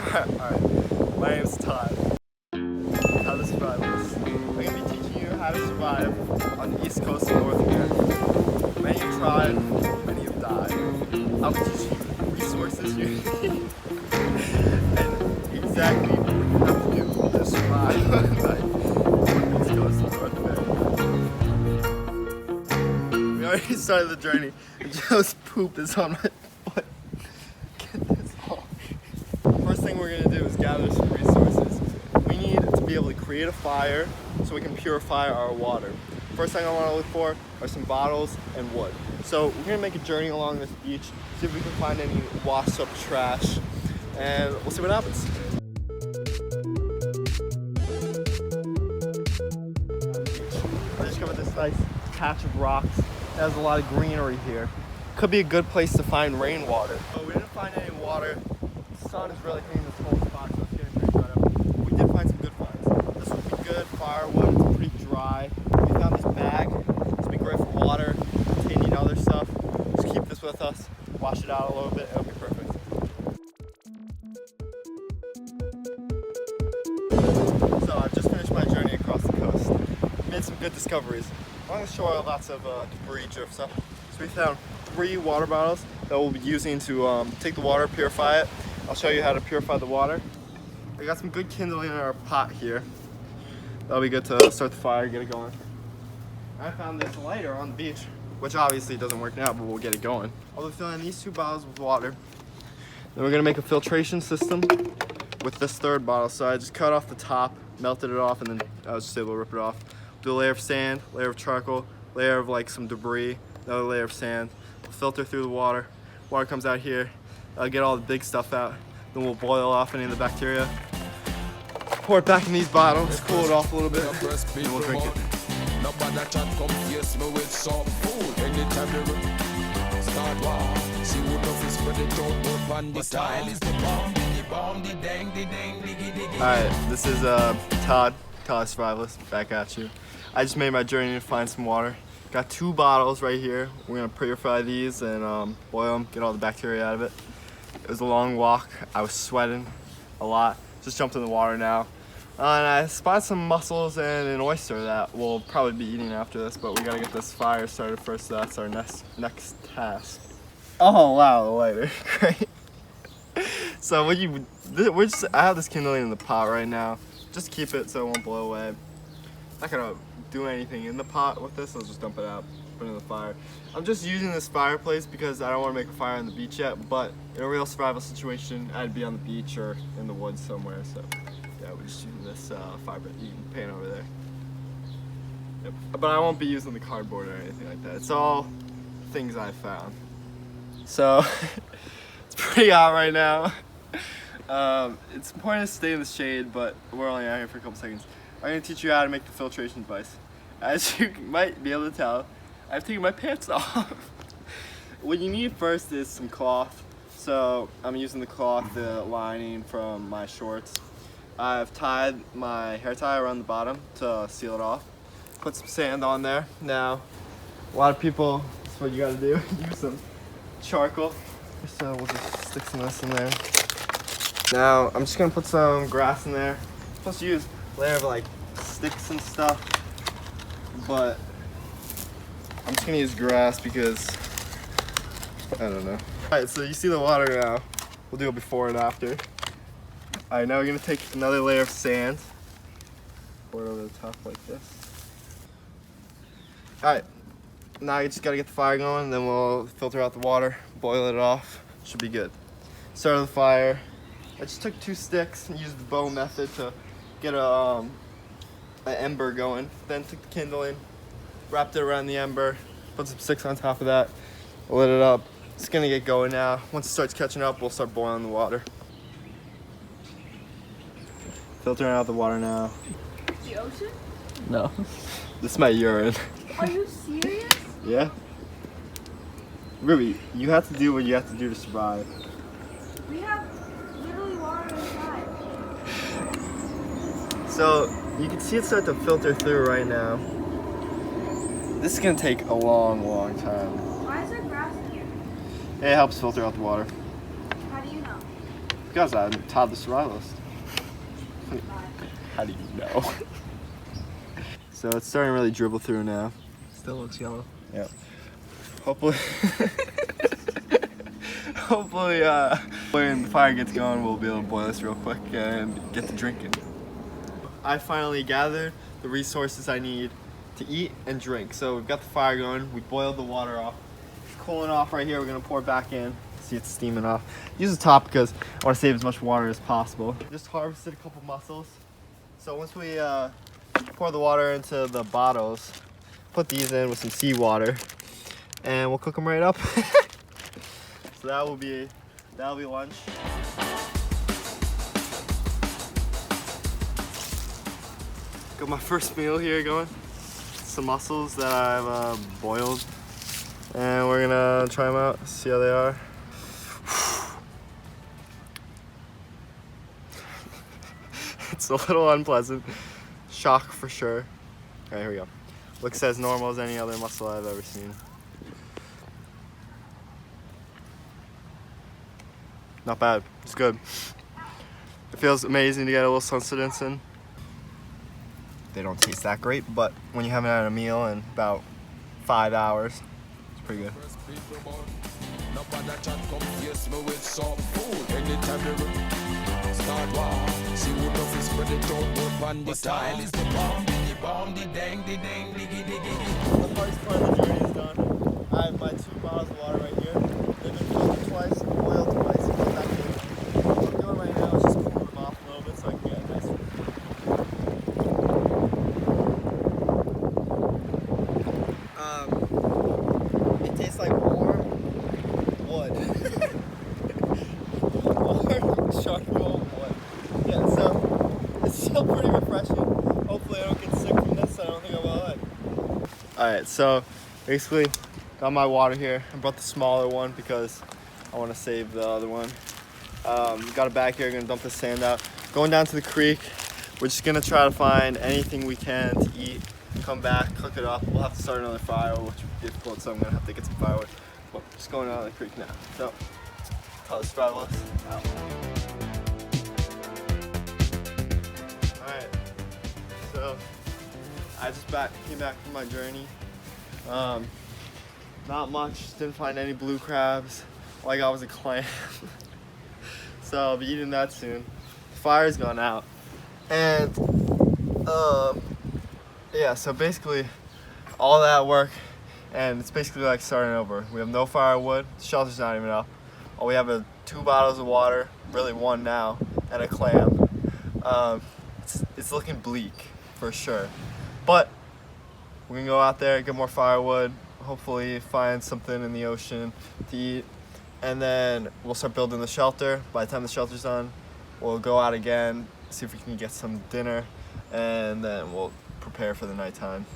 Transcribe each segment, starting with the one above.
Alright, my name's Todd. Todd the Survivalist. I'm going to be teaching you how to survive on the east coast of North America. Many have tried, many have died. I'll be teaching you resources you need and exactly what you have to do to survive on the east coast of North America. We already started the journey and Joe's poop is on my foot. Get this off. First thing we're going to do is gather some resources. We need to be able to create a fire so we can purify our water. First thing I want to look for are some bottles and wood. So we're going to make a journey along this beach, see if we can find any washed up trash, and we'll see what happens. I just covered this nice patch of rocks. It has a lot of greenery here. Could be a good place to find rainwater. But we didn't find any water. The sun is really hitting this whole spot, so it's getting pretty dried up. We did find some good finds. This would be good firewood. It's pretty dry. We found this bag. This would be great for water, containing other stuff. Just keep this with us. Wash it out a little bit. It'll be perfect. So I just finished my journey across the coast. Made some good discoveries. Along the shore, lots of debris drifts up. So we found 3 water bottles that we'll be using to take the water, purify it. I'll show you how to purify the water. I got some good kindling in our pot here. That'll be good to start the fire, get it going. I found this lighter on the beach, which obviously doesn't work now, but we'll get it going. I'll be filling these 2 bottles with water. Then we're gonna make a filtration system with this 3rd bottle. So I just cut off the top, melted it off, and then I was just able to rip it off. Do a layer of sand, layer of charcoal, layer of like some debris, another layer of sand. We'll filter through the water. Water comes out here. I'll get all the big stuff out. Then we'll boil off any of the bacteria. Pour it back in these bottles, cool it off a little bit, and we'll drink it. Alright, this is Todd the Survivalist, back at you. I just made my journey to find some water. Got 2 bottles right here. We're gonna purify these and boil them, get all the bacteria out of it. It was a long walk. I was sweating a lot. Just jumped in the water now. And I spotted some mussels and an oyster that we'll probably be eating after this, but we gotta get this fire started first, so that's our next task. Oh wow, the lighter, great. So I have this kindling in the pot right now. Just keep it so it won't blow away. Not gonna do anything in the pot with this, I'll just dump it out, put it in the fire. I'm just using this fireplace because I don't want to make a fire on the beach yet, but in a real survival situation, I'd be on the beach or in the woods somewhere, so yeah, we're just using this fire pan over there. Yep. But I won't be using the cardboard or anything like that. It's all things I found. So, it's pretty hot right now. It's important to stay in the shade, but we're only out here for a couple seconds. I'm going to teach you how to make the filtration device. As you might be able to tell, I've taken my pants off. What you need first is some cloth. So I'm using the cloth, the lining from my shorts. I've tied my hair tie around the bottom to seal it off. Put some sand on there. Now, a lot of people, that's what you gotta do, use some charcoal. So we'll just stick some of this in there. Now, I'm just gonna put some grass in there. I'm supposed to use a layer of like sticks and stuff, but I'm just gonna use grass because I don't know. Alright, so you see the water now. We'll do it before and after. Alright, now we're gonna take another layer of sand. Pour it over the top like this. Alright, now you just gotta get the fire going, then we'll filter out the water, boil it off. Should be good. Start the fire. I just took 2 sticks and used the bow method to get an ember going. Then took the kindling, wrapped it around the ember, put some sticks on top of that, lit it up. It's gonna get going now. Once it starts catching up, we'll start boiling the water. Filtering out the water now. The ocean? No. This is my urine. Are you serious? Yeah. Ruby, you have to do what you have to do to survive. We have literally water inside. So, you can see it start to filter through right now. This is gonna take a long, long time. Why is there grass in here? It helps filter out the water. How do you know? Guys, I'm Todd the Survivalist. How do you know? So it's starting to really dribble through now. Still looks yellow. Yep. Hopefully, hopefully, when the fire gets going, we'll be able to boil this real quick and get to drinking. I finally gathered the resources I need to eat and drink. So we've got the fire going. We boiled the water off. It's cooling off right here. We're gonna pour it back in. See, it's steaming off. Use the top because I want to save as much water as possible. Just harvested a couple mussels. So once we pour the water into the bottles, put these in with some seawater, and we'll cook them right up. So that'll be lunch. Got my first meal here going. Some mussels that I've boiled, and we're gonna try them out, see how they are. It's a little unpleasant. Shock for sure. Alright, here we go. Looks as normal as any other mussel I've ever seen. Not bad. It's good. It feels amazing to get a little sustenance in. They don't taste that great, but when you haven't had a meal in about 5 hours, it's pretty good. The hardest part of the journey is done. I have my 2 bottles of water right here. They've been filtered twice, boiled twice, and put back in. What I'm doing right now is just cooling them off a little bit so I can get a nice it tastes like warm wood. Warm charcoal wood. Yeah, so it's still pretty refreshing. Hopefully I don't get sick from this. I don't think I will. Alright, so basically got my water here. I brought the smaller one because I want to save the other one. Got a bag here, gonna dump the sand out. Going down to the creek. We're just gonna try to find anything we can to eat. Come back, cook it up. We'll have to start another fire, which will be difficult, so I'm gonna have to get some firewood. But just going down to the creek now. So, Todd the Survivalist out. Alright, so I just came back from my journey. Not much, didn't find any blue crabs. All I got was a clam. So I'll be eating that soon. The fire's gone out. And yeah, so basically all that work, and it's basically like starting over. We have no firewood, the shelter's not even up. All we have are 2 bottles of water, really 1 now, and a clam. It's looking bleak for sure. But we can go out there, get more firewood, hopefully find something in the ocean to eat, and then we'll start building the shelter. By the time the shelter's done, we'll go out again, see if we can get some dinner, and then we'll prepare for the nighttime.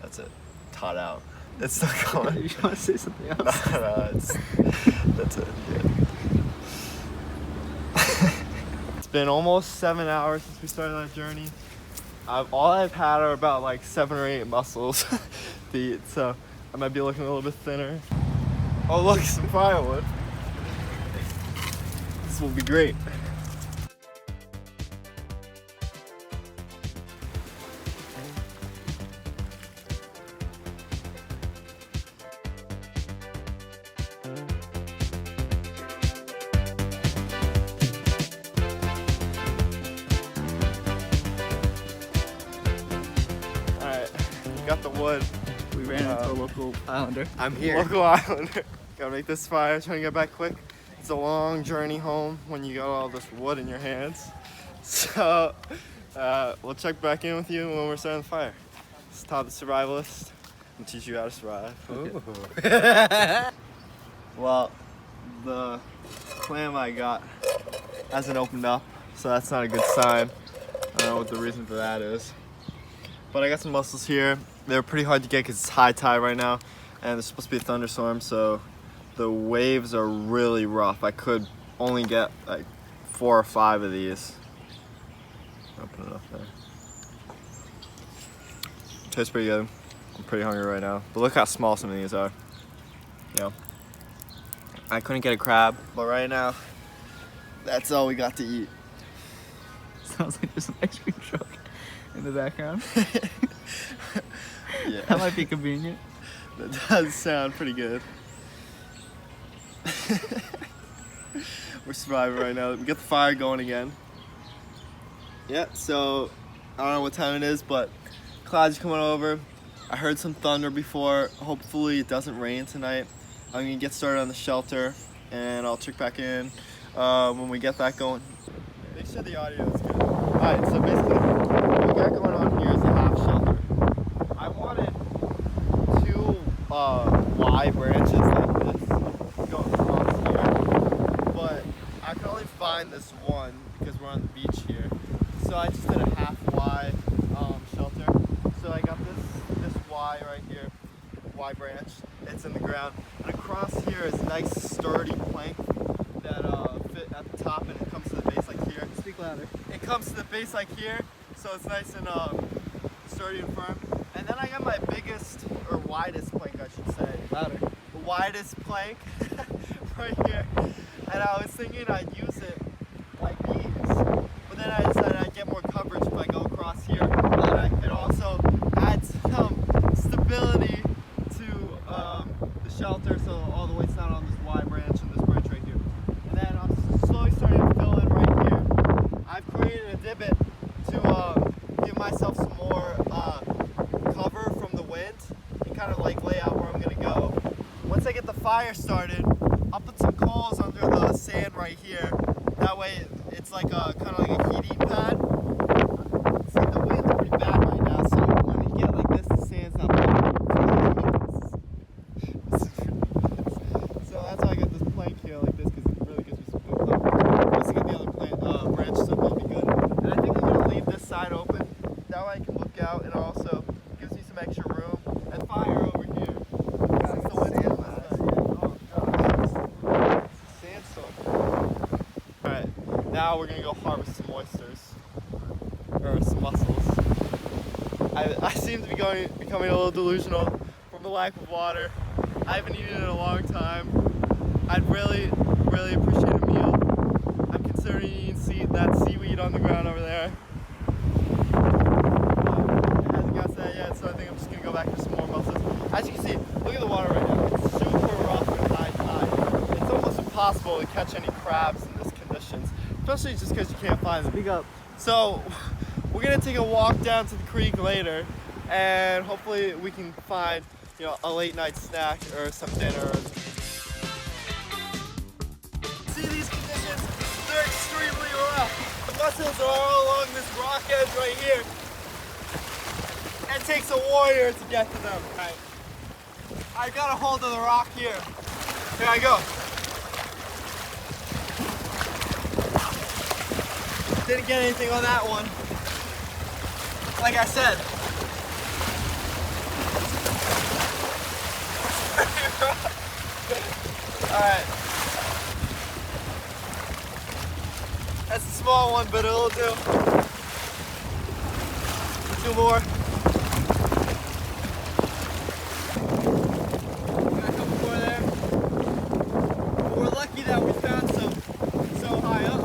That's it. Todd out. It's still going. You want to say something else? No, that's it. Yeah. It's been almost 7 hours since we started that journey. All I've had are about like 7 or 8 mussels to eat, so I might be looking a little bit thinner. Oh look, some firewood. This will be great. Got the wood. We ran into a local islander. I'm here. Local islander. Gotta make this fire, trying to get back quick. It's a long journey home when you got all this wood in your hands. So we'll check back in with you when we're starting the fire. This is Todd the Survivalist. I'm gonna teach you how to survive. Okay. Well, the clam I got hasn't opened up, so that's not a good sign. I don't know what the reason for that is. But I got some mussels here. They're pretty hard to get because it's high tide right now, and there's supposed to be a thunderstorm, so the waves are really rough. I could only get like 4 or 5 of these. Open it up there. Tastes pretty good. I'm pretty hungry right now. But look how small some of these are. You know, I couldn't get a crab, but right now That's all we got to eat. Sounds like there's an ice cream truck in the background. Yeah. That might be convenient. That does sound pretty good. We're surviving right now. We got the fire going again. Yeah, so I don't know what time it is, but clouds coming over. I heard some thunder before. Hopefully it doesn't rain tonight. I'm gonna get started on the shelter and I'll check back in when we get that going. Make sure the audio is good. Alright, so basically what we got going on here is a half shelter. I wanted two Y branches like this go across here, but I can only find this one because we're on the beach here. So I just did a half Y shelter. So I got this Y right here, Y branch. It's in the ground, and across here is a nice sturdy plank that fit at the top, and it comes to the base like here. Speak louder. It comes to the base like here, so it's nice and sturdy and firm. And then I got my biggest, or widest plank I should say. Louder. The widest plank right here. And I was thinking I'd use it like these, but then I decided I'd get more coverage if I go across here. And it also adds some stability to the shelter, so all the weight's not on this Y branch and this branch right here. And then I'm slowly starting to fill in right here. I've created a divot to give myself some more cover from the wind and kind of like lay out where I'm gonna go. Once I get the fire started, I'll put some coals under the sand right here. That way it's like a kind of like a heating pad. See, the wind's pretty bad right now, so when you get like this, the sand's not blowing. So that's why I got this plank here like this, because it really gives me some good cover. Once I get the other branches up, it'll be good. And I think I'm gonna leave this side open. That way I can look out, and also gives me some extra room. And fire over here. Since the wind's getting sandstorm. Alright, now we're gonna go harvest some oysters. Or some mussels. I seem to be becoming a little delusional from the lack of water. I haven't eaten in a long time. I'd really, really appreciate a meal. I'm considering eating that seaweed on the ground over there. It hasn't got to that yet, so I think I'm just gonna go back for some more mussels. As you can see, look at the water right now. It's super rough and high tide. It's almost impossible to catch any crabs in these conditions, especially just because you can't find them. Speak up. So we're gonna take a walk down to the creek later, and hopefully we can find, a late night snack or some dinner. See these conditions? They're extremely rough. The mussels are all along this rock edge right here. It takes a warrior to get to them. All right. I got a hold of the rock here. Here I go. Didn't get anything on that one. Like I said. Alright. That's a small one, but it'll do. 2 more. Got a couple more there. But we're lucky that we found some so high up.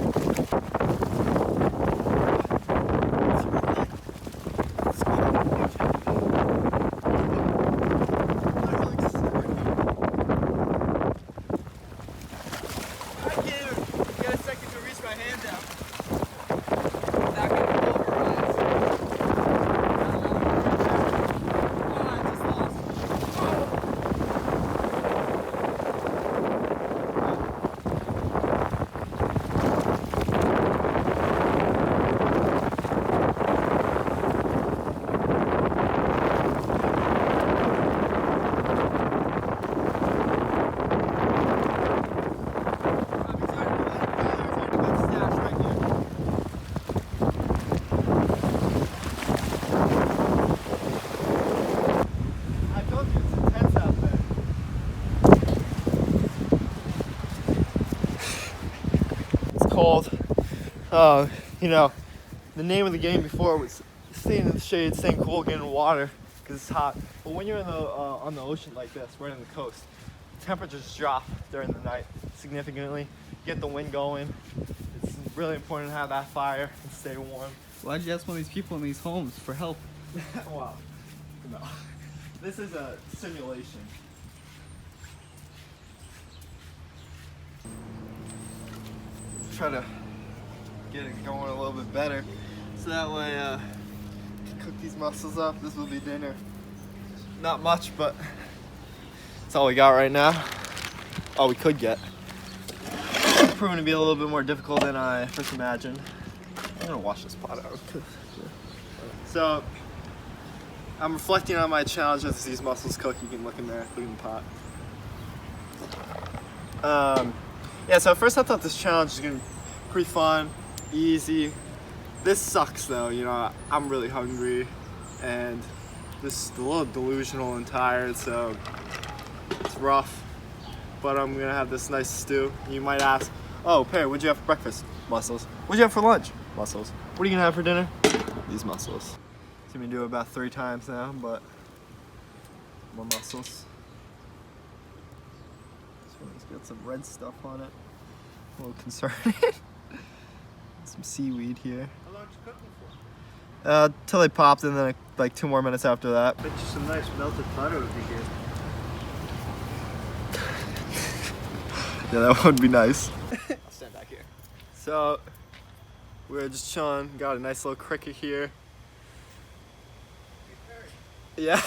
Cold. The name of the game before was staying in the shade, staying cool, getting in the water because it's hot. But when you're in the on the ocean like this, right on the coast, temperatures drop during the night significantly. You get the wind going. really important to have that fire and stay warm. Why'd you ask one of these people in these homes for help? Wow. No. This is a simulation. Try to get it going a little bit better. So that way, cook these mussels up. This will be dinner. Not much, but that's all we got right now. All we could get. It's proven to be a little bit more difficult than I first imagined. I'm gonna wash this pot out. So, I'm reflecting on my challenge as these mussels cook. You can look in there, look in the pot. Yeah, so at first I thought this challenge was gonna be pretty fun, easy. This sucks though, you know, I'm really hungry and this is a little delusional and tired, so it's rough. But I'm gonna have this nice stew. You might ask, oh, Perry, what'd you have for breakfast? Mussels. What'd you have for lunch? Mussels. What are you gonna have for dinner? These mussels. Seen me do it about 3 times now, but more mussels. This one's got some red stuff on it. A little concerning. Some seaweed here. How long did you cook them for? Till they popped, and then like 2 more minutes after that. Bet you some nice melted butter would be good. Yeah, that would be nice. I'll stand back here. So, we're just chilling. Got a nice little cricket here. Yeah.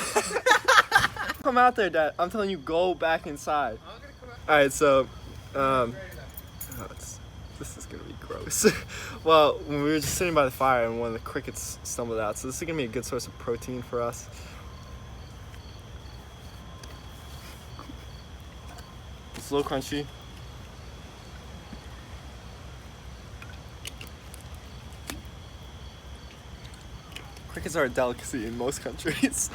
Come out there, Dad. I'm telling you, go back inside. I'm gonna come out. All right, so, this is gonna be gross. Well, we were just sitting by the fire and one of the crickets stumbled out, so this is gonna be a good source of protein for us. It's a little crunchy. Crickets are a delicacy in most countries.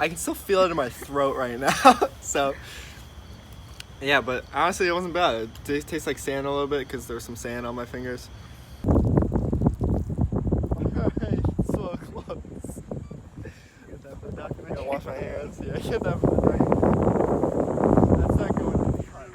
I can still feel it in my throat right now, so. Yeah, but honestly, it wasn't bad. It tastes like sand a little bit because there was some sand on my fingers. Alright, so close. Get that for the documentary. I gotta wash my hands. Yeah, get that for the documentary. That's not going to the cut.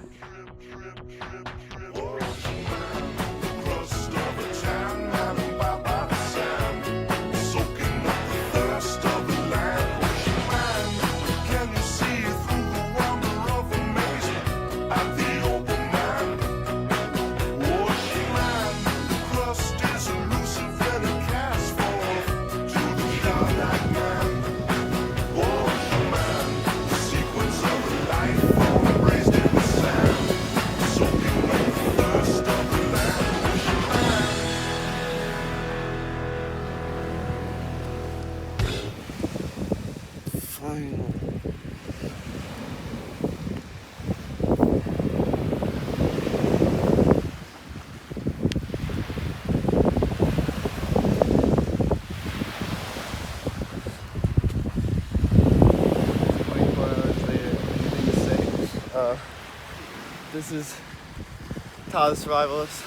This is Todd the Survivalist.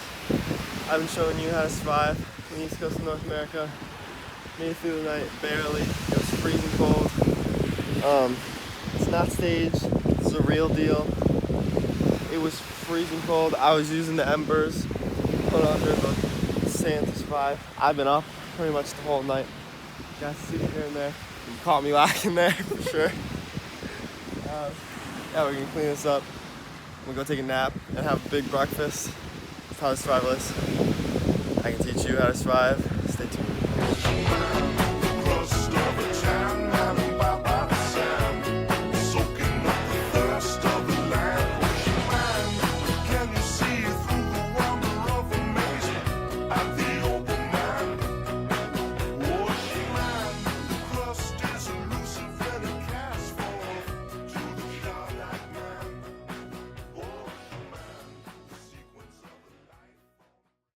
I've been showing you how to survive on the East Coast of North America. Made it through the night, barely. It was freezing cold. It's not staged, it's a real deal. It was freezing cold. I was using the embers put under the sand to survive. I've been up pretty much the whole night. Got to see here and there. You caught me lacking there for sure. Yeah, we're gonna clean this up. I'm gonna go take a nap and have a big breakfast. Todd the Survivalist. I can teach you how to survive. Stay tuned.